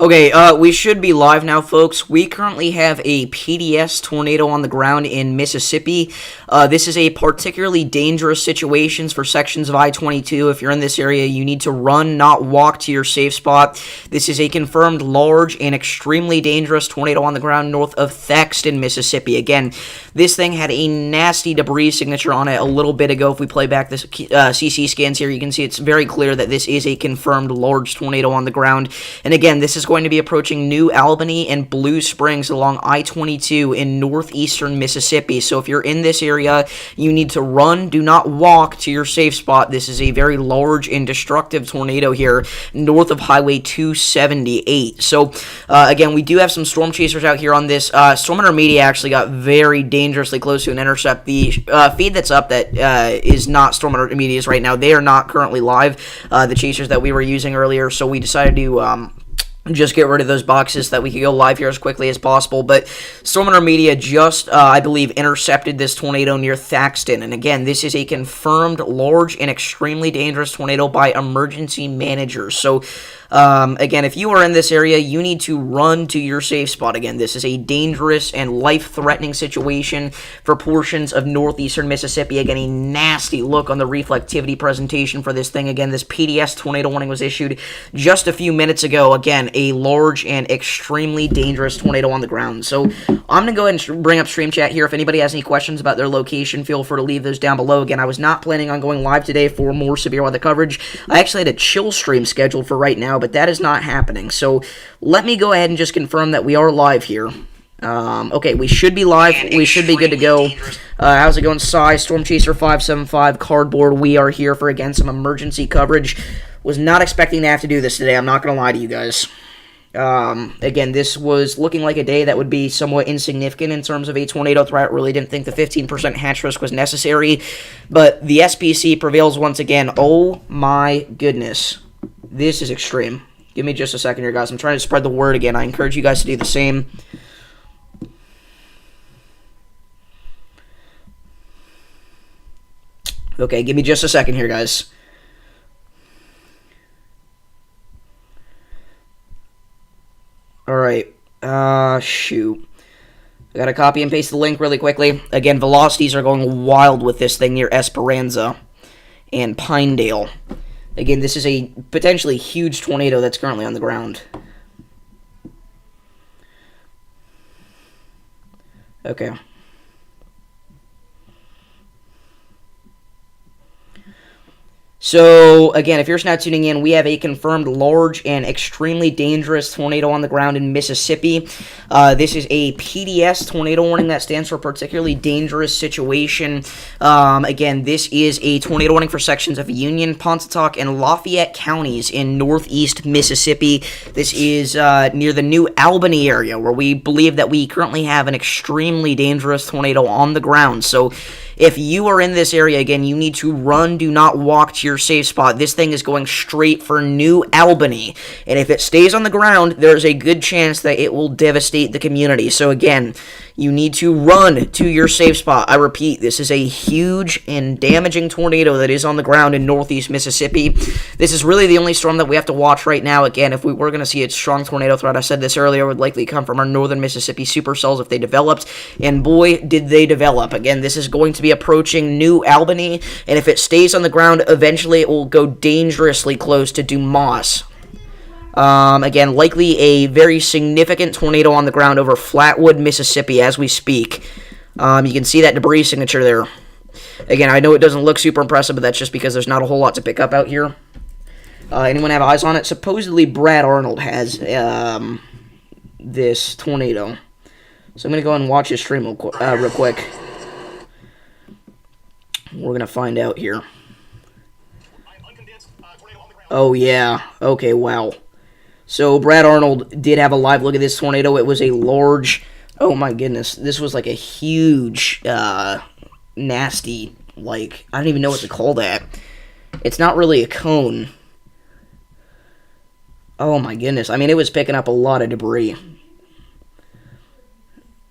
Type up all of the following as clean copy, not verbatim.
Okay, we should be live now, folks. We currently have a PDS tornado on the ground in Mississippi. This is a particularly dangerous situation for sections of I-22. If you're in this area, you need to run, not walk to your safe spot. This is a confirmed large and extremely dangerous tornado on the ground north of Thaxton, Mississippi. Again, this thing had a nasty debris signature on it a little bit ago. If we play back the CC scans here, you can see it's very clear that this is a confirmed large tornado on the ground. And again, this is going to be approaching New Albany and Blue Springs along I-22 in northeastern Mississippi. So if you're in this area, you need to run, do not walk to your safe spot. This is a very large and destructive tornado here north of Highway 278. So again, we do have some storm chasers out here on this. Storm Intermediate actually got very dangerously close to an intercept. The feed that's up that is not Storm Intermediate right now, they are not currently live, the chasers that we were using earlier, so we decided to just get rid of those boxes so that we could go live here as quickly as possible. But Storm Media just, I believe, intercepted this tornado near Thaxton. And again, this is a confirmed large and extremely dangerous tornado by emergency managers. So again, if you are in this area, you need to run to your safe spot. Again, this is a dangerous and life-threatening situation for portions of northeastern Mississippi. Again, a nasty look on the reflectivity presentation for this thing. Again, this PDS tornado warning was issued just a few minutes ago. Again, a large and extremely dangerous tornado on the ground. So I'm going to go ahead and bring up stream chat here. If anybody has any questions about their location, feel free to leave those down below. Again, I was not planning on going live today for more severe weather coverage. I actually had a chill stream scheduled for right now, but that is not happening. So let me go ahead and just confirm that we are live here. Okay, we should be live. We should be good to go. How's it going, Cy? Storm Chaser 575, Cardboard. We are here for, again, some emergency coverage. Was not expecting to have to do this today. I'm not going to lie to you guys. Again, this was looking like a day that would be somewhat insignificant in terms of a tornado threat. Really didn't think the 15% hatch risk was necessary. But the SPC prevails once again. Oh my goodness. This is extreme. Give me just a second here, guys. I'm trying to spread the word again. I encourage you guys to do the same. Okay, give me just a second here, guys. Alright, shoot. I gotta copy and paste the link really quickly. Again, velocities are going wild with this thing near Esperanza and Pinedale. Again, this is a potentially huge tornado that's currently on the ground. Okay. So, again, if you're just now tuning in, we have a confirmed large and extremely dangerous tornado on the ground in Mississippi. This is a PDS tornado warning that stands for particularly dangerous situation. Again, this is a tornado warning for sections of Union, Pontotoc, and Lafayette counties in northeast Mississippi. This is near the New Albany area, where we believe that we currently have an extremely dangerous tornado on the ground. So, if you are in this area, again, you need to run, do not walk to your safe spot. This thing is going straight for New Albany. And if it stays on the ground, there's a good chance that it will devastate the community. So again, you need to run to your safe spot. I repeat, this is a huge and damaging tornado that is on the ground in northeast Mississippi. This is really the only storm that we have to watch right now. Again, if we were going to see a strong tornado threat, I said this earlier, would likely come from our northern Mississippi supercells if they developed. And boy, did they develop. Again, this is going to be approaching New Albany, and if it stays on the ground, eventually it will go dangerously close to Dumas. Again, likely a very significant tornado on the ground over Flatwood, Mississippi as we speak. You can see that debris signature there. Again, I know it doesn't look super impressive, but that's just because there's not a whole lot to pick up out here. Anyone have eyes on it? Supposedly Brad Arnold has this tornado. So I'm going to go and watch his stream real quick. We're going to find out here. Oh, yeah. Okay, wow. So, Brad Arnold did have a live look at this tornado. It was a large... Oh, my goodness. This was like a huge, nasty, like... I don't even know what to call that. It's not really a cone. Oh, my goodness. I mean, it was picking up a lot of debris.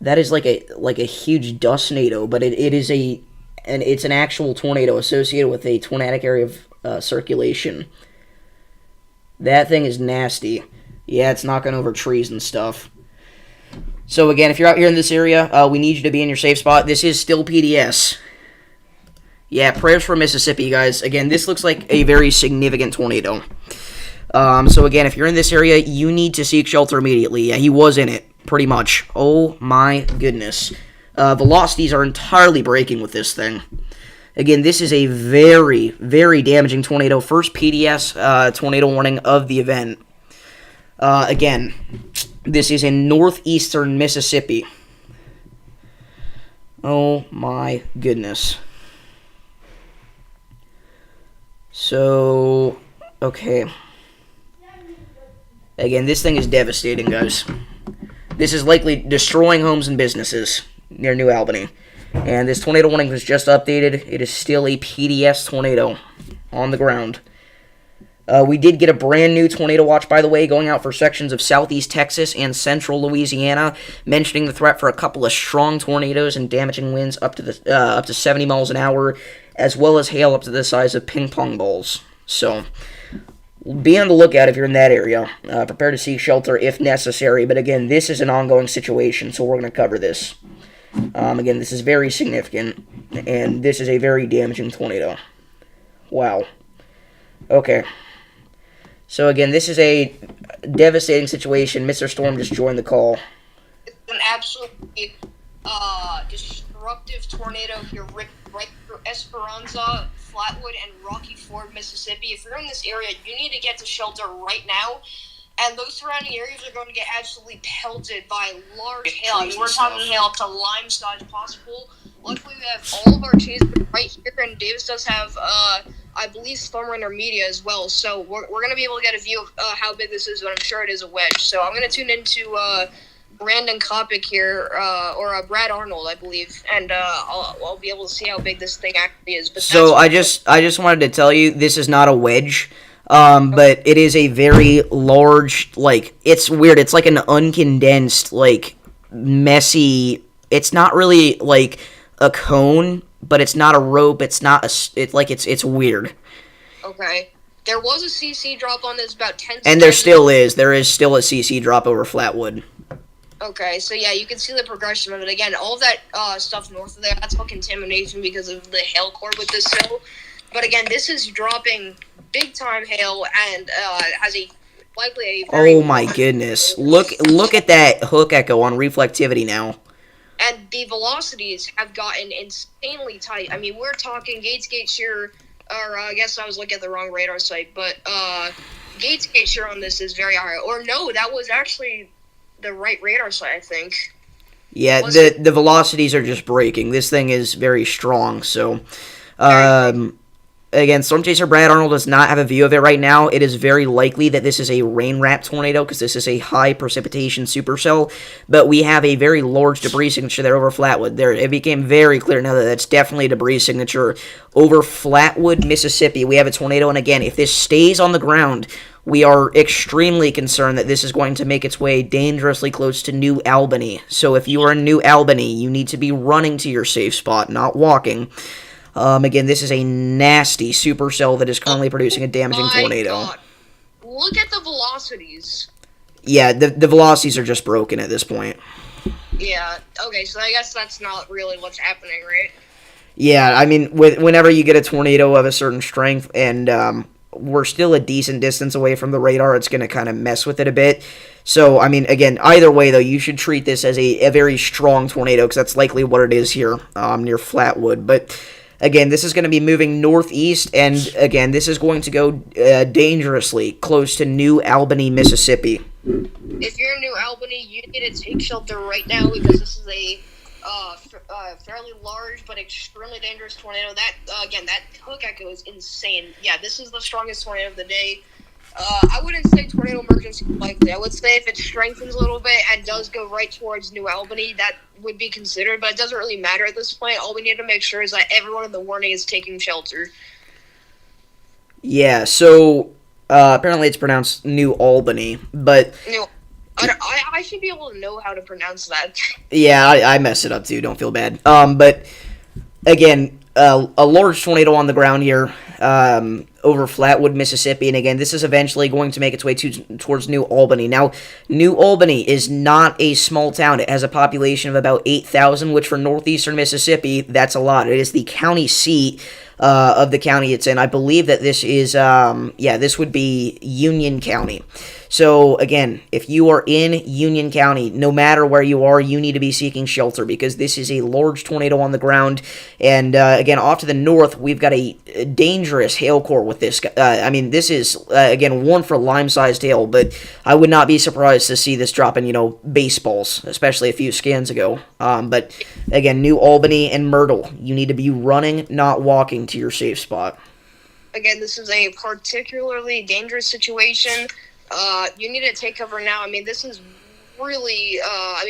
That is like a huge dustnado, but it is a... And it's an actual tornado associated with a tornadic area of circulation. That thing is nasty. Yeah, it's knocking over trees and stuff. So again, if you're out here in this area, we need you to be in your safe spot. This is still PDS. Yeah, prayers for Mississippi, guys. Again, this looks like a very significant tornado. So again, if you're in this area, you need to seek shelter immediately. Yeah, he was in it, pretty much. Oh my goodness. Velocities are entirely breaking with this thing. Again, this is a very, very damaging tornado. First PDS tornado warning of the event. Again, this is in northeastern Mississippi. Oh my goodness. So, okay. Again, this thing is devastating, guys. This is likely destroying homes and businesses near New Albany. And this tornado warning was just updated. It is still a PDS tornado on the ground. We did get a brand new tornado watch, by the way, going out for sections of southeast Texas and central Louisiana, mentioning the threat for a couple of strong tornadoes and damaging winds up to 70 miles an hour, as well as hail up to the size of ping pong balls. So, be on the lookout if you're in that area. Prepare to seek shelter if necessary. But again, this is an ongoing situation, so we're going to cover this. Again, this is very significant, and this is a very damaging tornado. Wow. Okay. So again, this is a devastating situation. Mr. Storm just joined the call. It's an absolutely destructive tornado here, right through Esperanza, Flatwood, and Rocky Ford, Mississippi. If you're in this area, you need to get to shelter right now. And those surrounding areas are going to get absolutely pelted by large hail. I mean, we're talking hail up to lime size possible. Luckily, we have all of our trees right here, and Davis does have, I believe, storm runner media as well. So we're going to be able to get a view of how big this is, but I'm sure it is a wedge. So I'm going to tune into Brandon Kopic here, or Brad Arnold, I believe, and I'll be able to see how big this thing actually is. But so I just wanted to tell you, this is not a wedge. But it is a very large, like, it's weird. It's like an uncondensed, like, messy. It's not really like a cone, but it's not a rope. It's not it's weird. Okay. There was a CC drop on this about 10 seconds. And there still is. There is still a CC drop over Flatwood. Okay, so yeah, you can see the progression of it. Again, all of that stuff north of there, that's all contamination because of the hail core with this hill. But again, this is dropping big time hail and has likely a very oh my goodness. Look at that hook echo on reflectivity now. And the velocities have gotten insanely tight. I mean, we're talking Gatesgate shear, or I guess I was looking at the wrong radar site, but Gatesgate shear on this is very high. Or no, that was actually the right radar site, I think. Yeah, the velocities are just breaking. This thing is very strong, so again, Storm Chaser Brad Arnold does not have a view of it right now. It is very likely that this is a rain-wrapped tornado because this is a high precipitation supercell, but we have a very large debris signature there over Flatwood. It became very clear now that that's definitely a debris signature over Flatwood, Mississippi. We have a tornado, and again, if this stays on the ground, we are extremely concerned that this is going to make its way dangerously close to New Albany. So if you are in New Albany, you need to be running to your safe spot, not walking. Again, this is a nasty supercell that is currently producing a damaging tornado. God. Look at the velocities. Yeah, the velocities are just broken at this point. Yeah, okay, so I guess that's not really what's happening, right? Yeah, I mean, whenever you get a tornado of a certain strength and we're still a decent distance away from the radar, it's going to kind of mess with it a bit. So, I mean, again, either way, though, you should treat this as a very strong tornado because that's likely what it is here near Flatwood. But again, this is going to be moving northeast, and again, this is going to go dangerously close to New Albany, Mississippi. If you're in New Albany, you need to take shelter right now because this is a fairly large but extremely dangerous tornado. That hook echo is insane. Yeah, this is the strongest tornado of the day. I wouldn't say tornado emergency likely. I would say if it strengthens a little bit and does go right towards New Albany, that would be considered, but it doesn't really matter at this point. All we need to make sure is that everyone in the warning is taking shelter. Yeah, so apparently it's pronounced New Albany, but I should be able to know how to pronounce that. Yeah, I mess it up too, don't feel bad. But again, a large tornado on the ground here. over Flatwood, Mississippi, and again, this is eventually going to make its way towards New Albany. Now, New Albany is not a small town. It has a population of about 8,000, which for northeastern Mississippi, that's a lot. It is the county seat of the county it's in. I believe that this is, this would be Union County. So, again, if you are in Union County, no matter where you are, you need to be seeking shelter because this is a large tornado on the ground. And, again, off to the north, we've got a dangerous hail core with this. This is, again, one for lime-sized hail, but I would not be surprised to see this drop in, baseballs, especially a few scans ago. But, again, New Albany and Myrtle, you need to be running, not walking to your safe spot. Again, this is a particularly dangerous situation. You need to take cover now. This is really,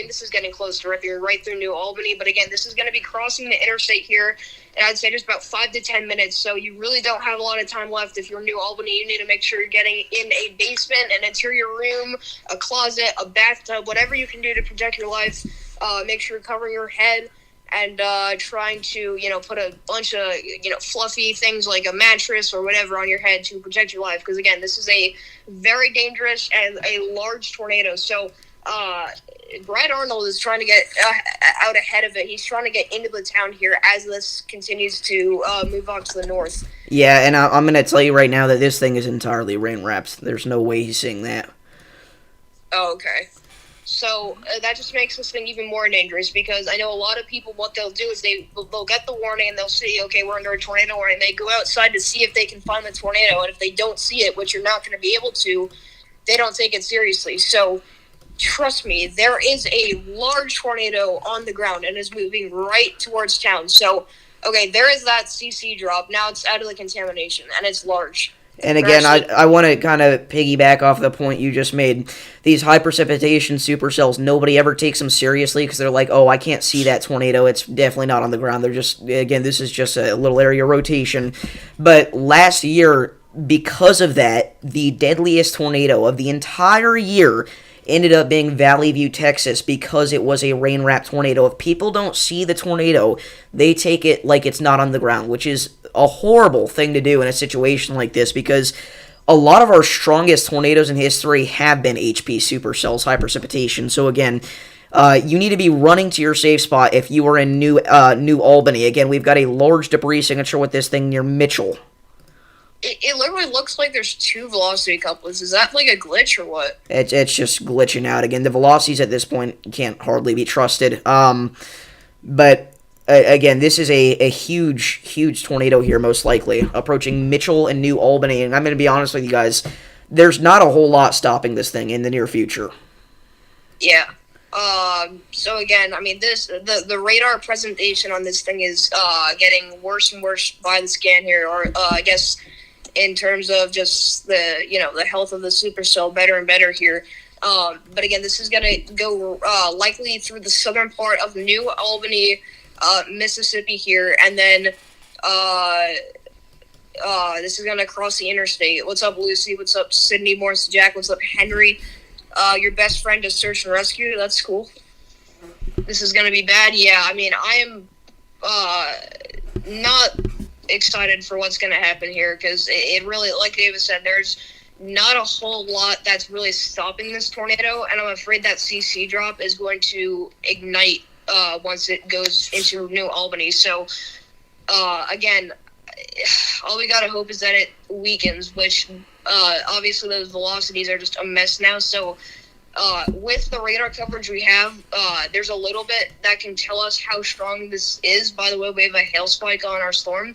this is getting close to right through New Albany. But again, this is going to be crossing the interstate here. And I'd say just about 5 to 10 minutes. So you really don't have a lot of time left. If you're in New Albany, you need to make sure you're getting in a basement, an interior room, a closet, a bathtub, whatever you can do to protect your life. Make sure you're covering your head. And trying to, put a bunch of, fluffy things like a mattress or whatever on your head to protect your life. Because, again, this is a very dangerous and a large tornado. So, Brad Arnold is trying to get out ahead of it. He's trying to get into the town here as this continues to move on to the north. Yeah, and I'm going to tell you right now that this thing is entirely rain-wrapped. There's no way he's seeing that. Oh, okay. So that just makes this thing even more dangerous because I know a lot of people, what they'll do is they'll get the warning and they'll see, okay, we're under a tornado warning. They go outside to see if they can find the tornado, and if they don't see it, which you're not going to be able to, they don't take it seriously. So trust me, there is a large tornado on the ground and is moving right towards town. So, okay, there is that CC drop. Now it's out of the contamination, and it's large. And again, I want to kind of piggyback off the point you just made. These high precipitation supercells, nobody ever takes them seriously because they're like, oh, I can't see that tornado. It's definitely not on the ground. They're just, again, this is just a little area rotation. But last year, because of that, the deadliest tornado of the entire year ended up being Valley View, Texas, because it was a rain-wrapped tornado. If people don't see the tornado, they take it like it's not on the ground, which is a horrible thing to do in a situation like this because a lot of our strongest tornadoes in history have been HP supercells, high precipitation. So again, you need to be running to your safe spot if you are in New Albany. Again, we've got a large debris signature with this thing near Mitchell. It literally looks like there's two velocity couplets. Is that like a glitch or what? It's just glitching out. Again, the velocities at this point can't hardly be trusted. But again, this is a huge tornado here, most likely, approaching Mitchell and New Albany. And I'm going to be honest with you guys, there's not a whole lot stopping this thing in the near future. Yeah. So again, the radar presentation on this thing is getting worse and worse by the scan here, or I guess in terms of just the health of the supercell better and better here. But again, this is going to go likely through the southern part of New Albany, Mississippi here, and then this is going to cross the interstate. What's up, Lucy? What's up, Sydney? Morris, Jack? What's up, Henry? Your best friend is search and rescue. That's cool. This is going to be bad. Yeah, I am not excited for what's going to happen here because it really, like David said, there's not a whole lot that's really stopping this tornado, and I'm afraid that CC drop is going to ignite once it goes into New Albany. So, again, all we gotta hope is that it weakens, which obviously those velocities are just a mess now. So, with the radar coverage we have, there's a little bit that can tell us how strong this is. By the way, we have a hail spike on our storm.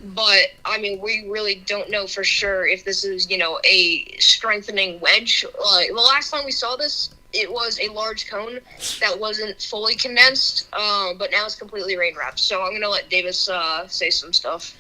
But, we really don't know for sure if this is, a strengthening wedge. The last time we saw this, it was a large cone that wasn't fully condensed, but now it's completely rain-wrapped. So I'm going to let Davis say some stuff.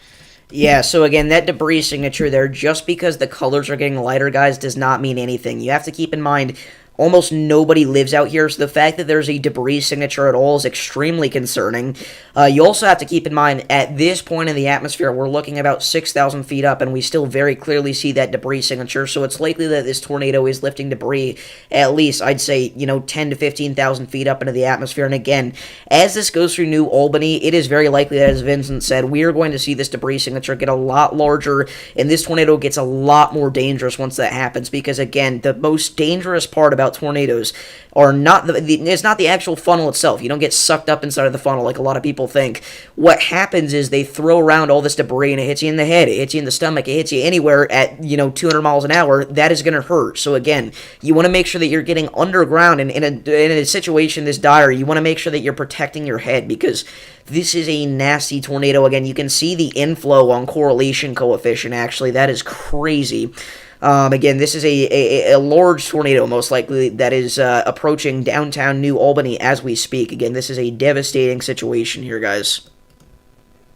Yeah, so again, that debris signature there, just because the colors are getting lighter, guys, does not mean anything. You have to keep in mind, almost nobody lives out here, so the fact that there's a debris signature at all is extremely concerning. You also have to keep in mind, at this point in the atmosphere, we're looking about 6,000 feet up, and we still very clearly see that debris signature, so it's likely that this tornado is lifting debris at least, I'd say, 10 to 15,000 feet up into the atmosphere. And again, as this goes through New Albany, it is very likely that, as Vincent said, we are going to see this debris signature get a lot larger, and this tornado gets a lot more dangerous once that happens, because again, the most dangerous part about tornadoes are not it's not the actual funnel itself. You don't get sucked up inside of the funnel like a lot of people think. What happens is they throw around all this debris, and it hits you in the head, it hits you in the stomach, it hits you anywhere at 200 miles an hour. That is going to hurt. So again, you want to make sure that you're getting underground, and in a situation this dire, you want to make sure that you're protecting your head, because this is a nasty tornado. Again, you can see the inflow on correlation coefficient, actually. That is crazy. Again, this is a large tornado, most likely, that is approaching downtown New Albany as we speak. Again, this is a devastating situation here, guys.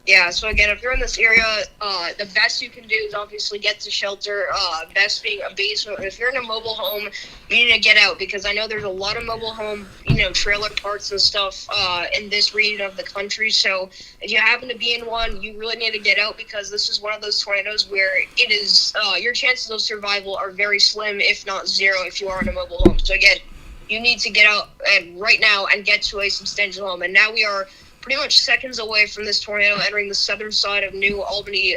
Yeah, so again, if you're in this area, the best you can do is obviously get to shelter, best being a basement. If you're in a mobile home, you need to get out, because I know there's a lot of mobile home, trailer parks and stuff in this region of the country. So if you happen to be in one, you really need to get out, because this is one of those tornadoes where it is, your chances of survival are very slim, if not zero, if you are in a mobile home. So again, you need to get out right now and get to a substantial home. And now we are pretty much seconds away from this tornado entering the southern side of New Albany,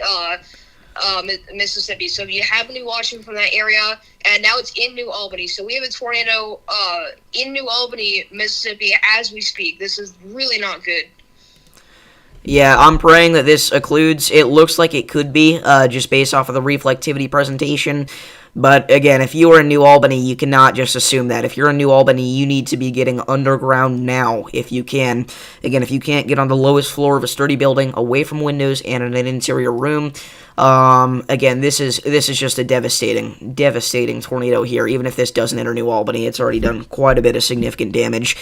Mississippi. So if you happen to be watching from that area, and now it's in New Albany. So we have a tornado in New Albany, Mississippi, as we speak. This is really not good. Yeah, I'm praying that this occludes. It looks like it could be, just based off of the reflectivity presentation. But again, if you are in New Albany, you cannot just assume that. If you're in New Albany, you need to be getting underground now, if you can. Again, if you can't get on the lowest floor of a sturdy building, away from windows and in an interior room. Again, this is just a devastating tornado here. Even if this doesn't enter New Albany, it's already done quite a bit of significant damage.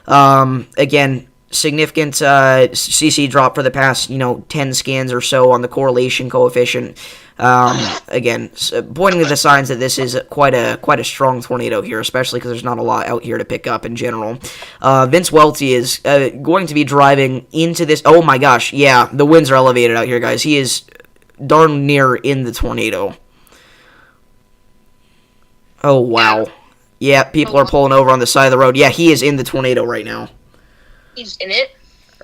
Again, significant CC drop for the past 10 scans or so on the correlation coefficient. Again, pointing to the signs that this is quite a strong tornado here, especially because there's not a lot out here to pick up in general. Vince Welty is going to be driving into this. Oh my gosh, yeah, the winds are elevated out here, guys. He is darn near in the tornado. Oh wow, yeah, people are pulling over on the side of the road. Yeah, he is in the tornado right now. He's in it?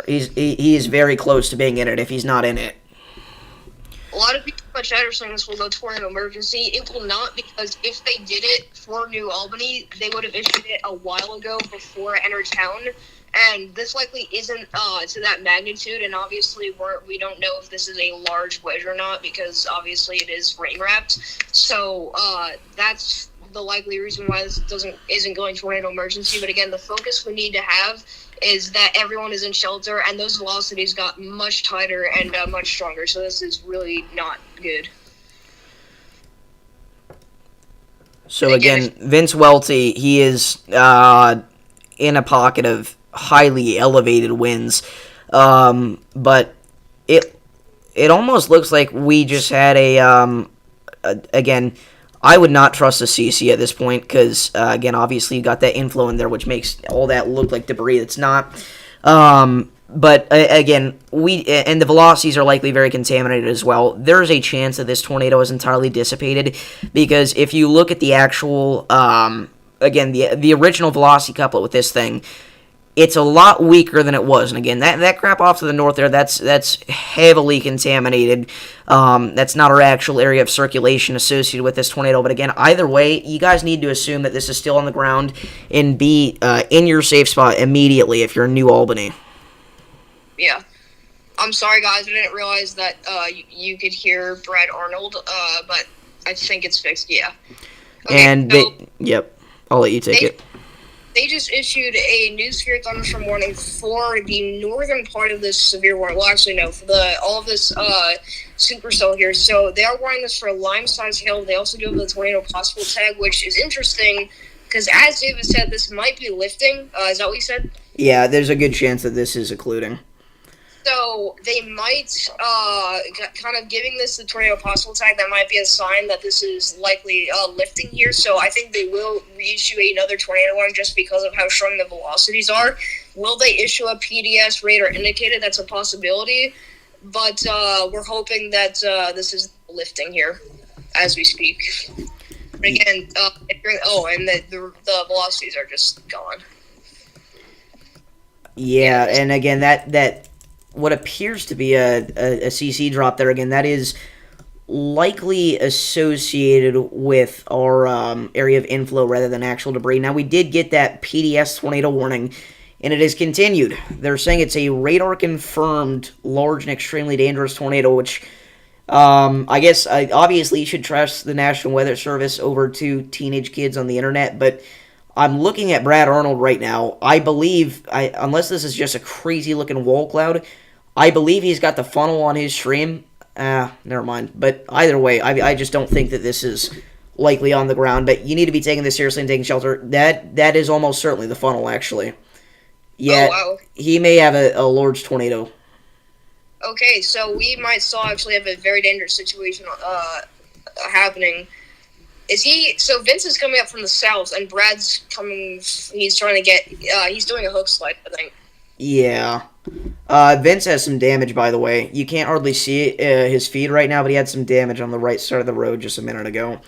He is very close to being in it if he's not in it. A lot of people in my chat are saying this will go tornado emergency. It will not, because if they did it for New Albany, they would have issued it a while ago before it entered town. And this likely isn't to that magnitude, and obviously we don't know if this is a large wedge or not, because obviously it is rain-wrapped. So that's the likely reason why this isn't going tornado emergency. But again, the focus we need to have is that everyone is in shelter, and those velocities got much tighter and much stronger. So this is really not good. So again, Vince Welty, he is in a pocket of highly elevated winds, but it almost looks like we just had again, I would not trust the CC at this point, because, again, obviously you got that inflow in there, which makes all that look like debris. It's not. But, again, and the velocities are likely very contaminated as well. There's a chance that this tornado is entirely dissipated, because if you look at the actual, again, the original velocity couplet with this thing, it's a lot weaker than it was. And again, that crap off to the north there, that's heavily contaminated. That's not our actual area of circulation associated with this tornado. But again, either way, you guys need to assume that this is still on the ground and be in your safe spot immediately if you're in New Albany. Yeah. I'm sorry, guys. I didn't realize that you could hear Brad Arnold, but I think it's fixed, yeah. Okay, and yep, I'll let you take it. They just issued a new severe thunderstorm warning for the northern part of this severe warning. Well, actually, no, for all of this supercell here. So they are warning this for lime-sized hail. They also do have the tornado possible tag, which is interesting because, as David said, this might be lifting. Is that what you said? Yeah, there's a good chance that this is occluding. So they might, kind of giving this the tornado possible tag, that might be a sign that this is likely lifting here. So I think they will reissue another tornado warning just because of how strong the velocities are. Will they issue a PDS radar indicated? That's a possibility. But we're hoping that this is lifting here as we speak. But again, and the velocities are just gone. Yeah, and again, that what appears to be a CC drop there, again, that is likely associated with our area of inflow rather than actual debris. Now, we did get that PDS tornado warning, and it has continued. They're saying it's a radar-confirmed large and extremely dangerous tornado, which I guess obviously you should trust the National Weather Service over to teenage kids on the internet, but I'm looking at Brad Arnold right now. I believe, unless this is just a crazy-looking wall cloud, I believe he's got the funnel on his stream. Never mind. But either way, I just don't think that this is likely on the ground. But you need to be taking this seriously and taking shelter. That is almost certainly the funnel, actually. Yeah, oh, wow. He may have a large tornado. Okay, so we might still actually have a very dangerous situation happening. So Vince is coming up from the south, and Brad's coming, he's trying to get, he's doing a hook slide, I think. Yeah. Vince has some damage, by the way. You can't hardly see his feed right now, but he had some damage on the right side of the road just a minute ago.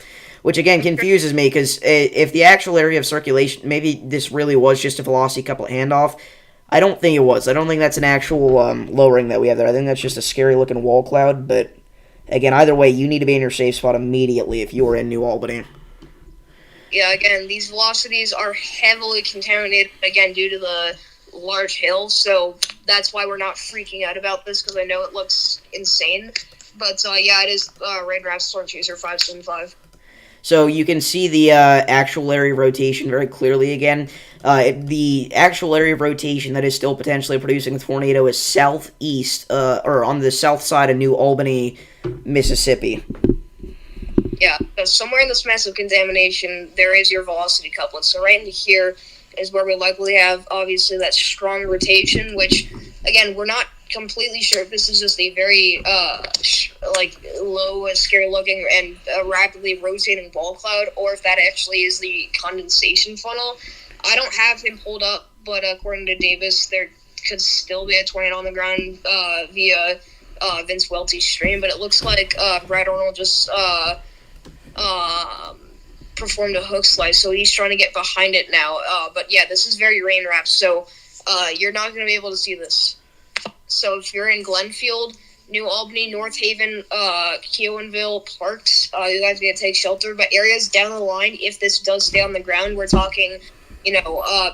Which, again, confuses me, because if the actual area of circulation, maybe this really was just a velocity couplet handoff. I don't think it was. I don't think that's an actual lowering that we have there. I think that's just a scary-looking wall cloud, but again, either way, you need to be in your safe spot immediately if you are in New Albany. Yeah, again, these velocities are heavily contaminated, again, due to the large hill, so that's why we're not freaking out about this, because I know it looks insane. But, yeah, it is Rain Storm Chaser 575. So you can see the actual area of rotation very clearly again. The actual area of rotation that is still potentially producing a tornado is southeast, or on the south side of New Albany, Mississippi. Yeah, because somewhere in this massive contamination, there is your velocity couplet. So right in here is where we likely have, obviously, that strong rotation, which, again, we're not completely sure if this is just a very, low, scary-looking, and rapidly rotating ball cloud, or if that actually is the condensation funnel. I don't have him pulled up, but according to Davis, there could still be a tornado on the ground via Vince Welty's stream, but it looks like Brad Arnold just performed a hook slice, so he's trying to get behind it now. But yeah, this is very rain wrapped, so you're not going to be able to see this. So if you're in Glenfield, New Albany, North Haven, Keowanville, Parks, you guys are going to take shelter. But areas down the line, if this does stay on the ground, we're talking,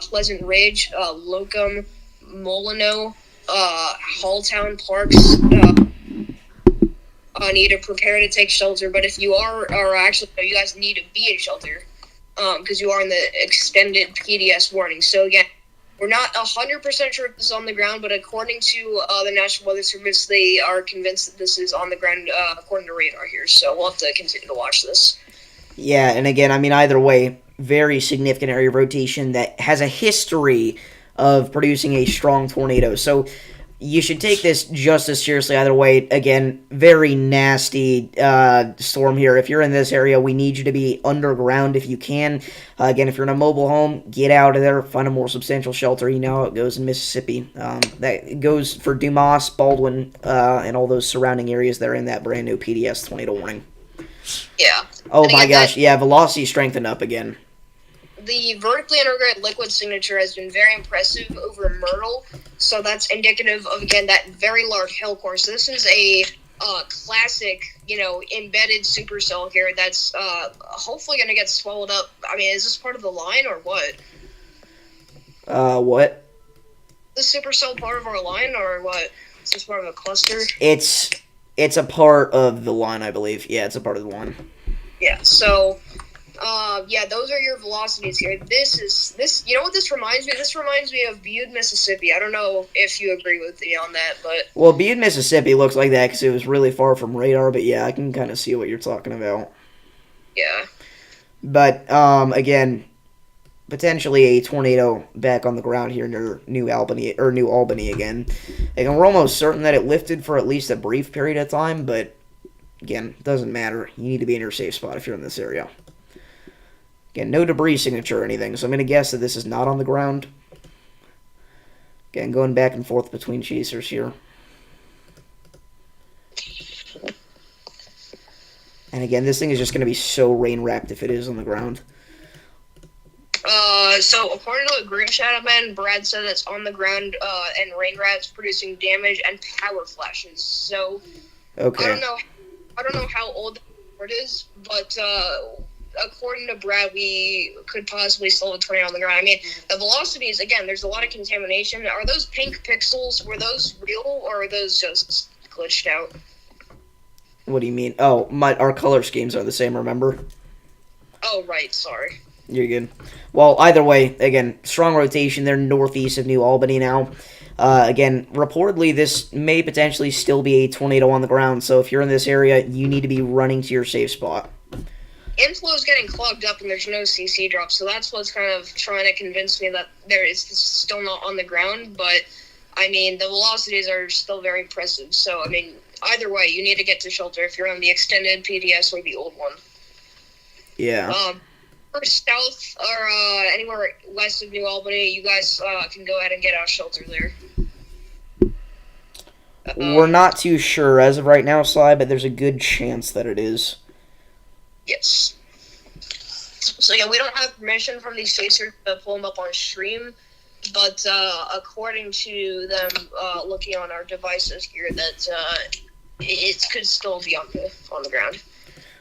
Pleasant Ridge, Locum, Molino, Halltown, Parks, need to prepare to take shelter. But if you you guys need to be in shelter, because you are in the extended PDS warning. So again, we're not 100% sure if this is on the ground, but according to the National Weather Service, they are convinced that this is on the ground according to radar here. So we'll have to continue to watch this. Yeah, and again, I mean, either way, very significant area of rotation that has a history of producing a strong tornado. So you should take this just as seriously either way. Again, very nasty storm here. If you're in this area, we need you to be underground if you can. Again, if you're in a mobile home, get out of there. Find a more substantial shelter. You know how it goes in Mississippi. That goes for Dumas, Baldwin, and all those surrounding areas that are in that brand new PDS tornado warning. Yeah. Oh my gosh, yeah, velocity strengthened up again. The vertically integrated liquid signature has been very impressive over Myrtle, so that's indicative of, again, that very large hill core. So this is a classic, embedded supercell here that's hopefully going to get swallowed up. I mean, is this part of the line or what? What? The supercell part of our line or what? Is this part of a cluster? It's a part of the line, I believe. Yeah, it's a part of the line. Yeah, so those are your velocities here. This you know what this reminds me? This reminds me of Butte, Mississippi. I don't know if you agree with me on that, but... Well, Butte, Mississippi looks like that because it was really far from radar, but yeah, I can kind of see what you're talking about. Yeah. But, again, potentially a tornado back on the ground here near New Albany again. And we're almost certain that it lifted for at least a brief period of time, but again, doesn't matter. You need to be in your safe spot if you're in this area. Again, no debris signature or anything, so I'm going to guess that this is not on the ground. Again, going back and forth between chasers here. And again, this thing is just going to be so rain-wrapped if it is on the ground. So according to the Green Shadow Man, Brad said it's on the ground, and rain rats producing damage and power flashes. So, okay. I don't know how old the report is, but, according to Brad, we could possibly slow a tornado on the ground. I mean, the velocities, again, there's a lot of contamination. Are those pink pixels, were those real, or are those just glitched out? What do you mean? Oh, our color schemes are the same, remember? Oh, right, sorry. You're good. Well, either way, again, strong rotation. They're northeast of New Albany now. Again, reportedly, this may potentially still be a tornado on the ground, so if you're in this area, you need to be running to your safe spot. Inflow is getting clogged up and there's no CC drop, so that's what's kind of trying to convince me that there is still not on the ground, but, I mean, the velocities are still very impressive, so, I mean, either way, you need to get to shelter if you're on the extended PDS or the old one. Yeah. Or south or anywhere west of New Albany, you guys can go ahead and get out shelter there. We're not too sure as of right now, Sly, but there's a good chance that it is. Yes. So yeah, we don't have permission from these chasers to pull them up on stream, but according to them looking on our devices here, that it could still be on the ground.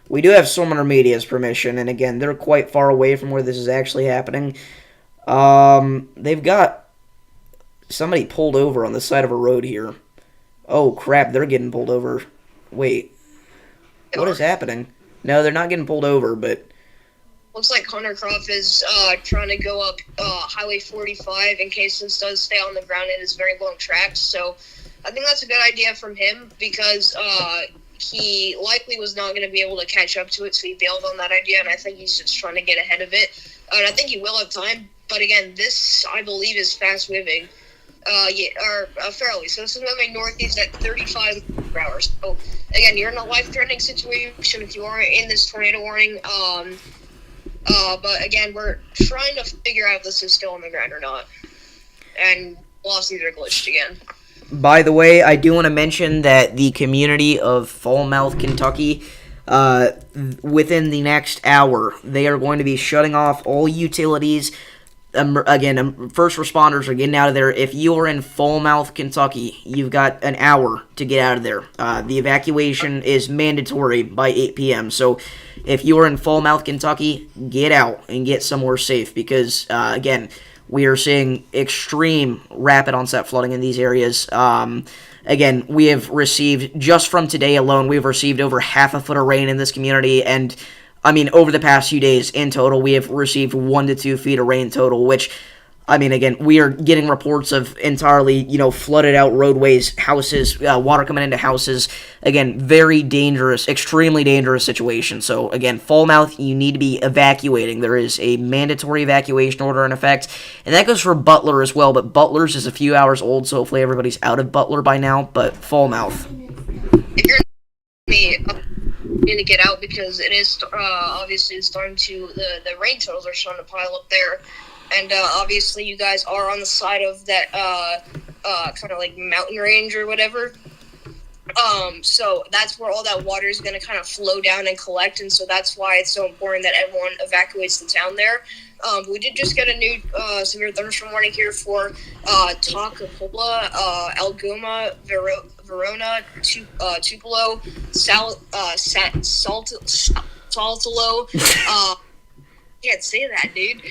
We do have Summoner Media's permission, and again, they're quite far away from where this is actually happening. They've got somebody pulled over on the side of a road here. Oh, crap, they're getting pulled over. Wait. What is happening? No, they're not getting pulled over, but... Looks like Hunter Croft is trying to go up Highway 45 in case this does stay on the ground and it's very long tracked, so I think that's a good idea from him, because... he likely was not going to be able to catch up to it, so he bailed on that idea, and I think he's just trying to get ahead of it. And I think he will have time, but again, this, I believe, is fast-moving. Fairly. So this is moving northeast at 35 per hour. So, again, you're in a life-threatening situation if you are in this tornado warning. But again, we're trying to figure out if this is still on the ground or not. And velocities are glitched again. By the way, I do want to mention that the community of Falmouth, Kentucky, within the next hour, they are going to be shutting off all utilities. First responders are getting out of there. If you are in Falmouth, Kentucky, you've got an hour to get out of there. The evacuation is mandatory by 8 p.m., so if you are in Falmouth, Kentucky, get out and get somewhere safe, because, again, we are seeing extreme rapid onset flooding in these areas. Again, we have received, just from today alone, we've received over half a foot of rain in this community, and, I mean, over the past few days, in total, we have received 1 to 2 feet of rain total, which, I mean, again, we are getting reports of entirely, flooded out roadways, houses, water coming into houses. Again, very dangerous, extremely dangerous situation. So, again, Falmouth, you need to be evacuating. There is a mandatory evacuation order in effect, and that goes for Butler as well, but Butler's is a few hours old, so hopefully everybody's out of Butler by now, but Falmouth. If you're need to get out, because it is obviously starting to, the rain totals are starting to pile up there. And obviously, you guys are on the side of that kind of like mountain range or whatever. So that's where all that water is going to kind of flow down and collect, and so that's why it's so important that everyone evacuates the town there. We did just get a new severe thunderstorm warning here for Toccopola, Algoma, Verona, Tupelo, Saltillo. Can't say that, dude.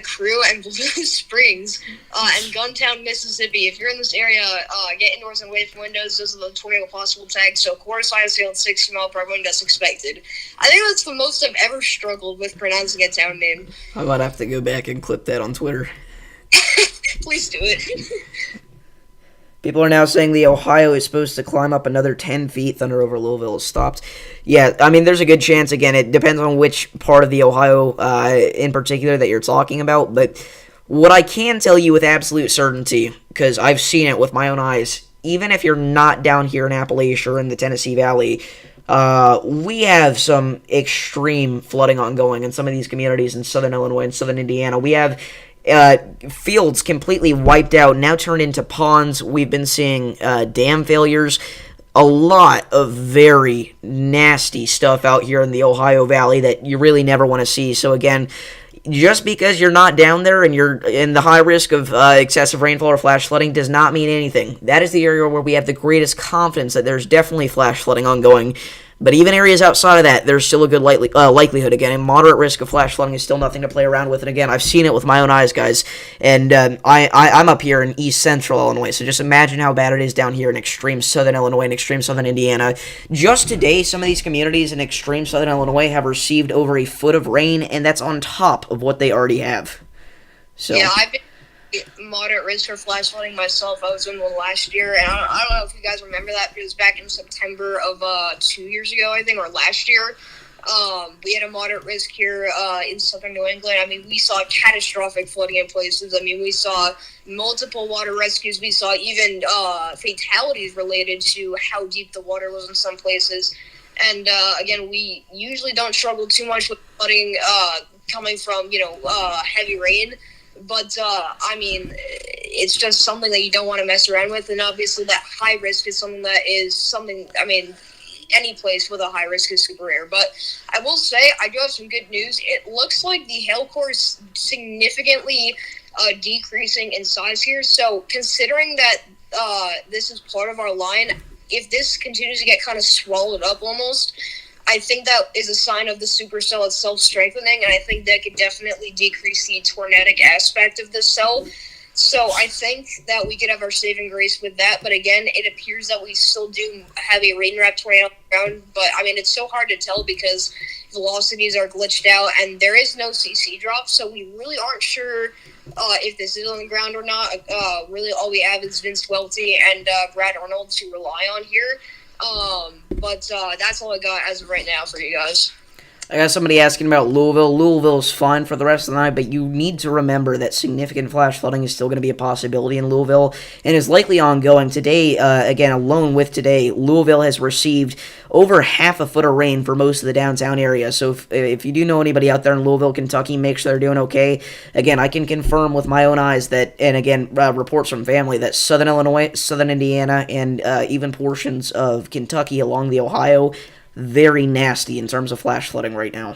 Crew and Blue Springs, and Guntown, Mississippi. If you're in this area, get indoors and away from windows. Those are the tornado possible tags. So, quarter size sail at 60 mile per hour wind as expected. I think that's the most I've ever struggled with pronouncing a town name. I might have to go back and clip that on Twitter. Please do it. People are now saying the Ohio is supposed to climb up another 10 feet. Thunder over Louisville is stopped. Yeah, I mean, there's a good chance. Again, it depends on which part of the Ohio in particular that you're talking about. But what I can tell you with absolute certainty, because I've seen it with my own eyes, even if you're not down here in Appalachia or in the Tennessee Valley, we have some extreme flooding ongoing in some of these communities in southern Illinois and southern Indiana. We have fields completely wiped out, now turned into ponds. We've been seeing dam failures. A lot of very nasty stuff out here in the Ohio Valley that you really never want to see. So again, just because you're not down there and you're in the high risk of excessive rainfall or flash flooding does not mean anything. That is the area where we have the greatest confidence that there's definitely flash flooding ongoing. But even areas outside of that, there's still a good likelihood. Again, a moderate risk of flash flooding is still nothing to play around with. And again, I've seen it with my own eyes, guys. And I'm up here in east central Illinois, so just imagine how bad it is down here in extreme southern Illinois and extreme southern Indiana. Just today, some of these communities in extreme southern Illinois have received over a foot of rain, and that's on top of what they already have. So yeah, I've been moderate risk for flash flooding myself. I was in one last year, and I don't know if you guys remember that, but it was back in September of 2 years ago, I think, or last year. We had a moderate risk here in southern New England. I mean, we saw catastrophic flooding in places. I mean, we saw multiple water rescues. We saw even fatalities related to how deep the water was in some places. And again, we usually don't struggle too much with flooding coming from, heavy rain. But, I mean, it's just something that you don't want to mess around with. And obviously that high risk is something, I mean, any place with a high risk is super rare. But I will say, I do have some good news. It looks like the hail core is significantly decreasing in size here. So considering that this is part of our line, if this continues to get kind of swallowed up almost, I think that is a sign of the supercell itself strengthening, and I think that could definitely decrease the tornadic aspect of this cell. So I think that we could have our saving grace with that, but again, it appears that we still do have a rain wrap tornado on the ground, but I mean, it's so hard to tell because velocities are glitched out, and there is no CC drop, so we really aren't sure if this is on the ground or not. Really, all we have is Vince Welty and Brad Arnold to rely on here. But that's all I got as of right now for you guys. I got somebody asking about Louisville. Louisville's fine for the rest of the night, but you need to remember that significant flash flooding is still going to be a possibility in Louisville and is likely ongoing. Today, again, alone with today, Louisville has received over half a foot of rain for most of the downtown area. So if you do know anybody out there in Louisville, Kentucky, make sure they're doing okay. Again, I can confirm with my own eyes that, and again, reports from family, that southern Illinois, southern Indiana, and even portions of Kentucky along the Ohio, very nasty in terms of flash flooding right now.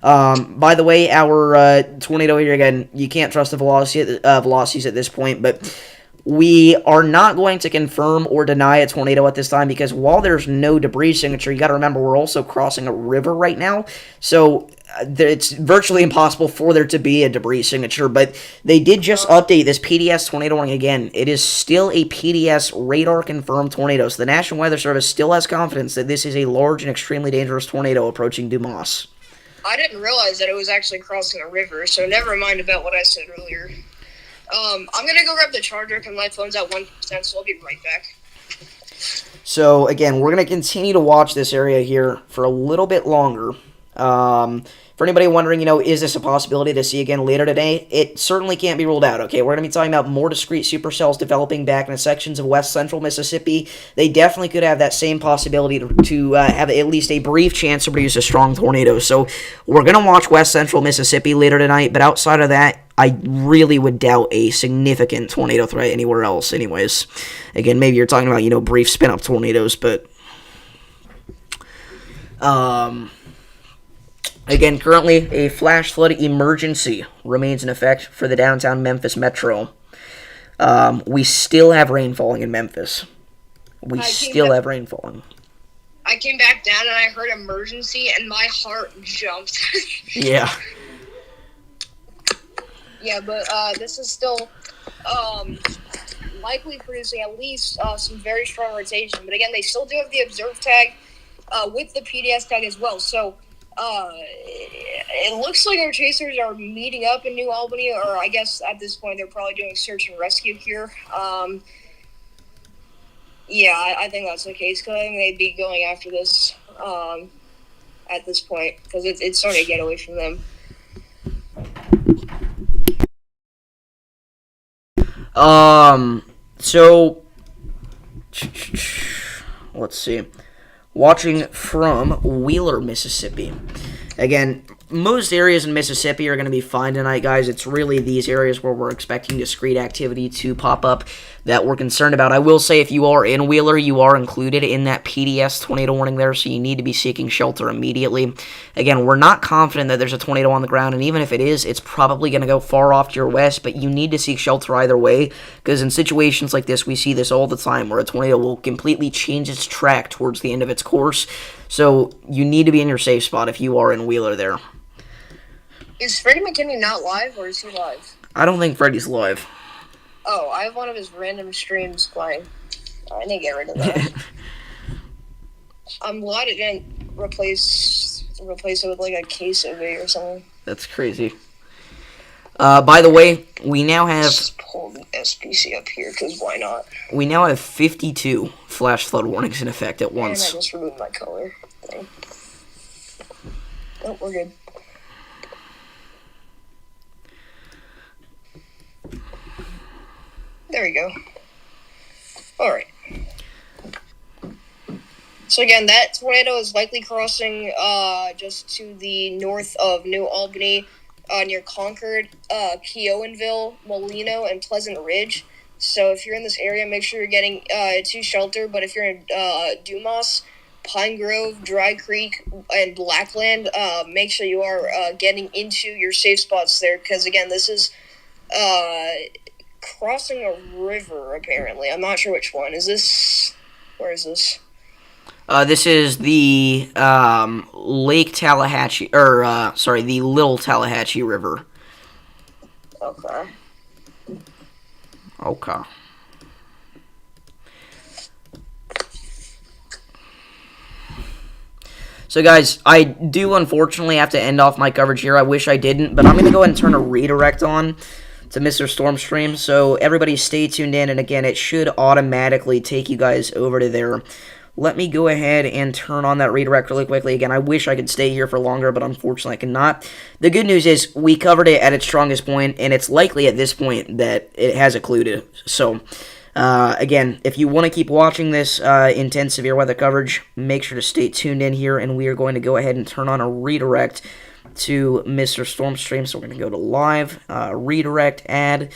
By the way, our tornado here, again, you can't trust the velocities at this point, but we are not going to confirm or deny a tornado at this time because while there's no debris signature, you got to remember we're also crossing a river right now, so it's virtually impossible for there to be a debris signature, but they did just update this PDS tornado warning again. It is still a PDS radar-confirmed tornado, so the National Weather Service still has confidence that this is a large and extremely dangerous tornado approaching Dumas. I didn't realize that it was actually crossing a river, so never mind about what I said earlier. I'm going to go grab the charger because my phone's at 1%, so I'll be right back. So, again, we're going to continue to watch this area here for a little bit longer. For anybody wondering, is this a possibility to see again later today? It certainly can't be ruled out, okay? We're going to be talking about more discrete supercells developing back in the sections of west central Mississippi. They definitely could have that same possibility to have at least a brief chance to produce a strong tornado. So we're going to watch west central Mississippi later tonight, but outside of that, I really would doubt a significant tornado threat anywhere else anyways. Again, maybe you're talking about, brief spin-up tornadoes, but again, currently, a flash flood emergency remains in effect for the downtown Memphis metro. We still have rain falling in Memphis. We still have rain falling. I came back down and I heard emergency and my heart jumped. Yeah. Yeah, but this is still likely producing at least some very strong rotation. But again, they still do have the observe tag with the PDS tag as well. So it looks like our chasers are meeting up in New Albany, or I guess at this point they're probably doing search and rescue here. Yeah, I think that's the case. Because I think they'd be going after this at this point because it's starting to get away from them. So let's see. Watching from Wheeler, Mississippi. Again, most areas in Mississippi are going to be fine tonight, guys. It's really these areas where we're expecting discrete activity to pop up that we're concerned about. I will say if you are in Wheeler, you are included in that PDS tornado warning there, so you need to be seeking shelter immediately. Again, we're not confident that there's a tornado on the ground, and even if it is, it's probably going to go far off to your west, but you need to seek shelter either way, because in situations like this, we see this all the time, where a tornado will completely change its track towards the end of its course. So you need to be in your safe spot if you are in Wheeler there. Is Freddie McKinney not live, or is he live? I don't think Freddie's live. Oh, I have one of his random streams playing. I need to get rid of that. I'm glad it didn't replace it with like a case of it or something. That's crazy. By the way, we now have... Just pull the SPC up here, because why not? We now have 52 flash flood warnings in effect at once. And I just removed my color thing. Oh, we're good. There we go. Alright. So again, that tornado is likely crossing just to the north of New Albany, near Concord, Keowanville, Molino, and Pleasant Ridge. So if you're in this area, make sure you're getting to shelter. But if you're in Dumas, Pine Grove, Dry Creek, and Blackland, make sure you are getting into your safe spots there. Because again, this is crossing a river, apparently. I'm not sure which one. Is this... Where is this? This is the Lake Tallahatchie, the Little Tallahatchie River. Okay. Okay. So, guys, I do unfortunately have to end off my coverage here. I wish I didn't, but I'm going to go ahead and turn a redirect on to Mr. Stormstream. So, everybody stay tuned in, and again, it should automatically take you guys over to there. Let me go ahead and turn on that redirect really quickly. Again, I wish I could stay here for longer, but unfortunately I cannot. The good news is we covered it at its strongest point, and it's likely at this point that it has occluded. So, again, if you want to keep watching this intense severe weather coverage, make sure to stay tuned in here, and we are going to go ahead and turn on a redirect to Mr. Stormstream. So we're going to go to live, redirect, add,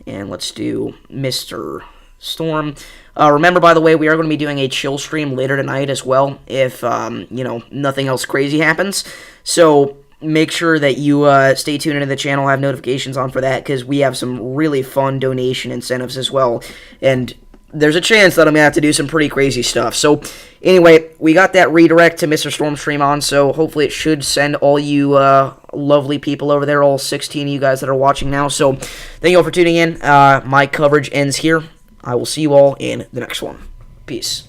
and let's do Mr. Storm. Remember, by the way, we are going to be doing a chill stream later tonight as well, if, nothing else crazy happens. So make sure that you stay tuned into the channel, have notifications on for that, because we have some really fun donation incentives as well. And there's a chance that I'm going to have to do some pretty crazy stuff. So anyway, we got that redirect to Mr. Stormstream on, so hopefully it should send all you lovely people over there, all 16 of you guys that are watching now. So thank you all for tuning in. My coverage ends here. I will see you all in the next one. Peace.